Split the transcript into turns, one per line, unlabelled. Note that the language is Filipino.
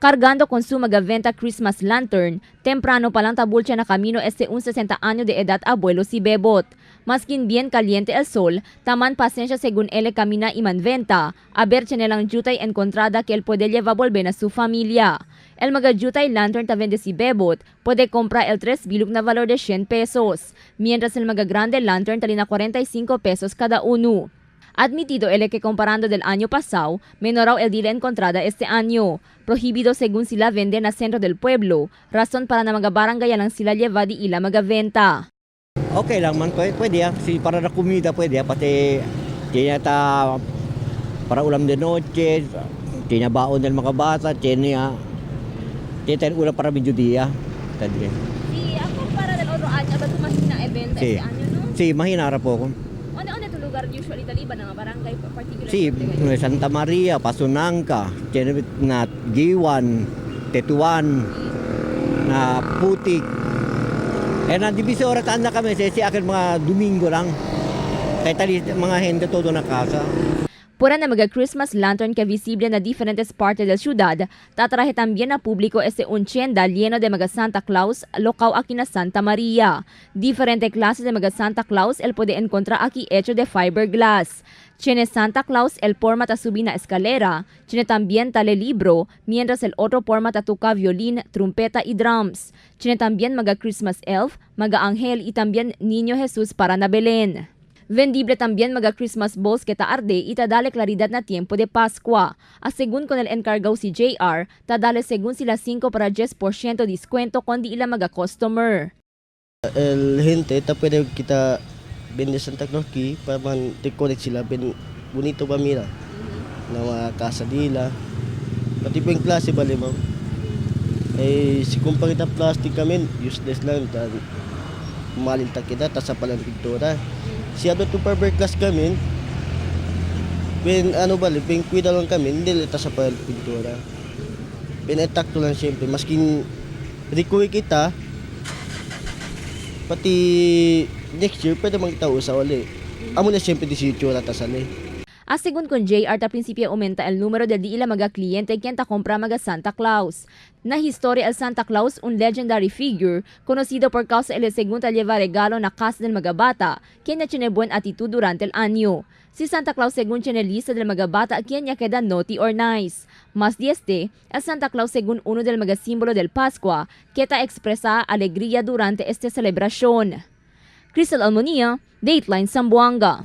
Cargando con su magaventa Christmas lantern, temprano pa lang tabulcha na camino este un 60 años de edad abuelo si Bebot. Maskin bien caliente el sol, taman pasensya según él camina y manventa, a ver chinelang jutay encontrada que él puede llevar volver a su familia. El magajutay lantern ta vende si Bebot, puede comprar el 3 bilog na valor de 100 pesos, mientras el magagrande lantern talina 45 pesos cada uno. Admitido el que comparando del año pasado, menorao el día encontrada este año. Prohibido según sila venden na centro del pueblo, razón para na mga barangay lang sila lleva di ila magaventa.
Okay lang man, pwede para na comida pwede pati tinya ta para ulam de noche, tinya baon del mga bata, tinya ulam para mediodía. Tadi.
Si ako para del otro año, ba mahina event
este
año, no?
Si mahina ra po ko.
Ano to lugar usually taliban nga barangay particular?
Si Santa Maria, Pasunangka, na Giwan, Tetuan, na Putik. Na divisora taan na kami si akin mga Domingo lang. Kaya tali mga hende todo na kasa.
Pura na mga Christmas lantern que visible na diferentes partes del ciudad, tatraje también na público este un tienda lleno de mga Santa Claus locaw aquí na Santa Maria. Diferente clases de mga Santa Claus el puede encontrar aquí hecho de fiberglass. Tiene Santa Claus el forma ta subir na escalera, tiene también tale libro, mientras el otro forma ta toca violín, trompeta y drums. Tiene también mga Christmas elf, mga ángel y también Niño Jesús para na Belén. Vendible también mga Christmas balls que taarde y tadale claridad na tiempo de Pascua. A según con el encargado si JR, tadale según sila 5 para 10% descuento kundi ila mga customer.
El gente ta pwede kita vende Santa Claus ki para man te-connect sila ben bonito pa mira na mga casa nila. Pati po yung klase bali mo. Si kumpang kita plastic kami, useless lang. Malinta kita, tasa palang pintura. Si ano to fiberglass kami, ben kuida lang kami, hindi tasa palang pintura. Ben etakto lang siyempre, maskin recovery kita, pati next year pwede mang kita usa uli. Amo na siyempre 18 na tasali.
A según con JR, ta principio aumenta el número de di ila mga kliyente quien ta compra mga Santa Claus. Na historia el Santa Claus, un legendary figure, conocido por causa el segunda lleva regalo na casa del mga bata, quien ya tiene buen actitud durante el año. Si Santa Claus según tiene lista del mga bata, quien ya queda naughty or nice. Más de este, el Santa Claus según uno del mga símbolo del Pascua, que ta expresa alegría durante esta celebración. Crystal Almonía, Dateline Zamboanga.